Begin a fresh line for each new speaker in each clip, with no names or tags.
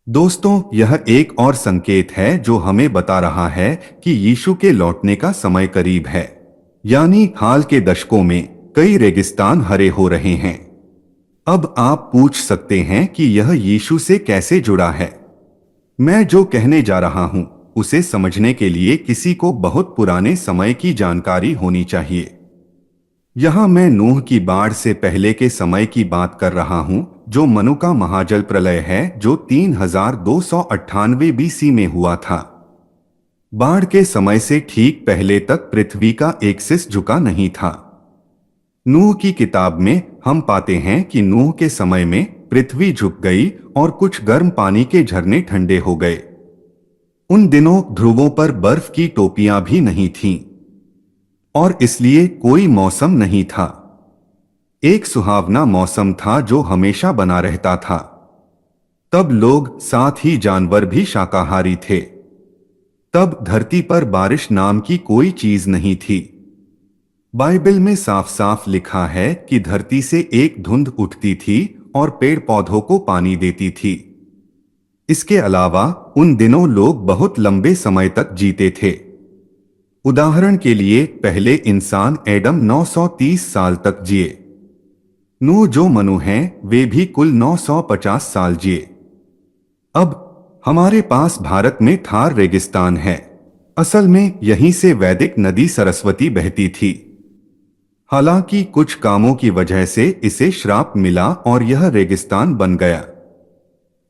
दोस्तों, यह एक और संकेत है जो हमें बता रहा है कि यीशु के लौटने का समय करीब है। यानी हाल के दशकों में कई रेगिस्तान हरे हो रहे हैं। अब आप पूछ सकते हैं कि यह यीशु से कैसे जुड़ा है। मैं जो कहने जा रहा हूं, उसे समझने के लिए किसी को बहुत पुराने समय की जानकारी होनी चाहिए। यहाँ मैं नूह की बाढ़ से पहले के समय की बात कर रहा हूँ, जो मनु का महाजल प्रलय है जो 3298 बीसी में हुआ था। बाढ़ के समय से ठीक पहले तक पृथ्वी का एक्सिस झुका नहीं था। नूह की किताब में हम पाते हैं कि नूह के समय में पृथ्वी झुक गई और कुछ गर्म पानी के झरने ठंडे हो गए। उन दिनों ध्रुवों पर बर्फ की टोपियां भी नहीं थीं और इसलिए कोई मौसम नहीं था। एक सुहावना मौसम था जो हमेशा बना रहता था। तब लोग, साथ ही जानवर भी शाकाहारी थे। तब धरती पर बारिश नाम की कोई चीज नहीं थी। बाइबल में साफ साफ लिखा है कि धरती से एक धुंध उठती थी और पेड़ पौधों को पानी देती थी। इसके अलावा उन दिनों लोग बहुत लंबे समय तक जीते थे। उदाहरण के लिए पहले इंसान एडम 930 साल तक जिए। नूह जो मनु हैं वे भी कुल 950 साल जिए। अब हमारे पास भारत में थार रेगिस्तान है। असल में यहीं से वैदिक नदी सरस्वती बहती थी। हालांकि कुछ कामों की वजह से इसे श्राप मिला और यह रेगिस्तान बन गया।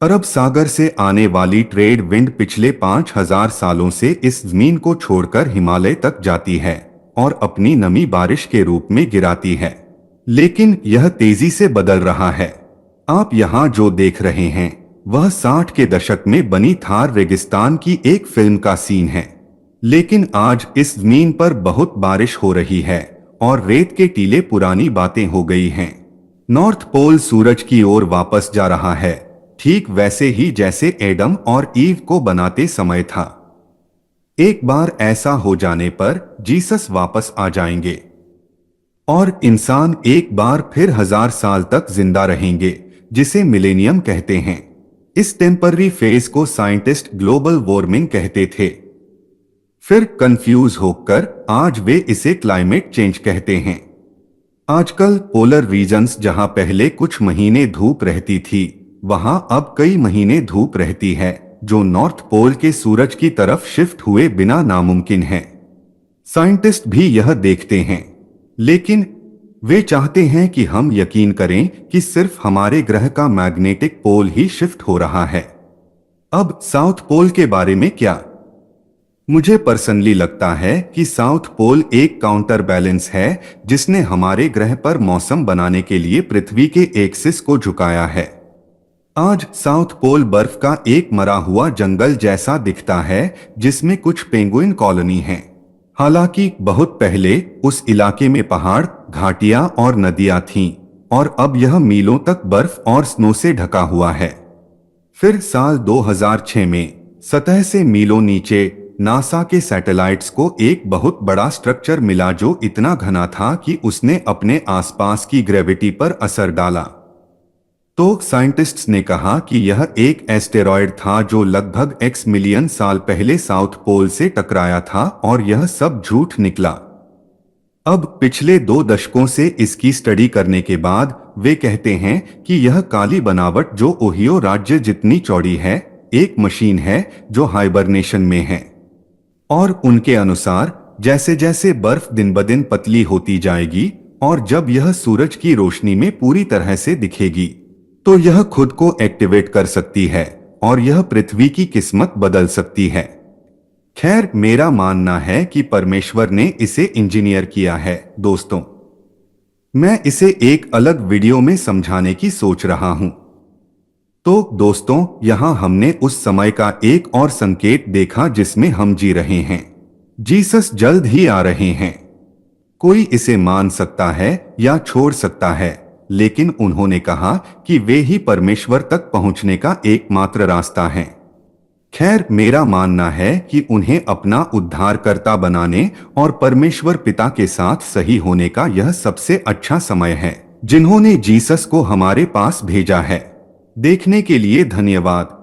अरब सागर से आने वाली ट्रेड विंड पिछले 5000 सालों से इस जमीन को छोड़कर हिमालय तक जाती है और अपनी नमी बारिश के रूप में गिराती है। लेकिन यह तेजी से बदल रहा है। आप यहाँ जो देख रहे हैं वह 60 के दशक में बनी थार रेगिस्तान की एक फिल्म का सीन है। लेकिन आज इस जमीन पर बहुत बारिश हो रही है और रेत के टीले पुरानी बातें हो गई हैं। नॉर्थ पोल सूरज की ओर वापस जा रहा है, ठीक वैसे ही जैसे एडम और ईव को बनाते समय था। एक बार ऐसा हो जाने पर जीसस वापस आ जाएंगे और इंसान एक बार फिर 1000 साल तक जिंदा रहेंगे, जिसे मिलेनियम कहते हैं। इस टेम्पररी फेज को साइंटिस्ट ग्लोबल वार्मिंग कहते थे। फिर कंफ्यूज होकर आज वे इसे क्लाइमेट चेंज कहते हैं। आजकल पोलर रीजन्स जहां पहले कुछ महीने धूप रहती थी, वहां अब कई महीने धूप रहती है, जो नॉर्थ पोल के सूरज की तरफ शिफ्ट हुए बिना नामुमकिन है। साइंटिस्ट भी यह देखते हैं, लेकिन वे चाहते हैं कि हम यकीन करें कि सिर्फ हमारे ग्रह का मैग्नेटिक पोल ही शिफ्ट हो रहा है। अब साउथ पोल के बारे में क्या? मुझे पर्सनली लगता है कि साउथ पोल एक काउंटर बैलेंस है जिसने हमारे ग्रह पर मौसम बनाने के लिए पृथ्वी के एक्सिस को झुकाया है। आज साउथ पोल बर्फ का एक मरा हुआ जंगल जैसा दिखता है जिसमें कुछ पेंगुइन कॉलोनी है। हालांकि बहुत पहले उस इलाके में पहाड़, घाटियां और नदियां थीं और अब यह मीलों तक बर्फ और स्नो से ढका हुआ है। फिर साल 2006 में सतह से मीलों नीचे नासा के सैटेलाइट्स को एक बहुत बड़ा स्ट्रक्चर मिला जो इतना घना था कि उसने अपने आसपास की ग्रेविटी पर असर डाला। तो साइंटिस्ट्स ने कहा कि यह एक एस्टेरॉयड था जो लगभग x मिलियन साल पहले साउथ पोल से टकराया था और यह सब झूठ निकला। अब पिछले 2 दशकों से इसकी स्टडी करने के बाद वे कहते हैं कि यह काली बनावट जो ओहियो राज्य जितनी चौड़ी है, एक मशीन है जो हाइबरनेशन में है। और उनके अनुसार जैसे जैसे बर्फ दिन ब दिन पतली होती जाएगी और जब यह सूरज की रोशनी में पूरी तरह से दिखेगी तो यह खुद को एक्टिवेट कर सकती है और यह पृथ्वी की किस्मत बदल सकती है। खैर, मेरा मानना है कि परमेश्वर ने इसे इंजीनियर किया है। दोस्तों, मैं इसे एक अलग वीडियो में समझाने की सोच रहा हूं। तो दोस्तों, यहां हमने उस समय का एक और संकेत देखा जिसमें हम जी रहे हैं। जीसस जल्द ही आ रहे हैं। कोई इसे मान सकता है या छोड़ सकता है, लेकिन उन्होंने कहा कि वे ही परमेश्वर तक पहुंचने का एकमात्र रास्ता हैं। खैर, मेरा मानना है कि उन्हें अपना उद्धारकर्ता बनाने और परमेश्वर पिता के साथ सही होने का यह सबसे अच्छा समय है, जिन्होंने जीसस को हमारे पास भेजा है। देखने के लिए धन्यवाद।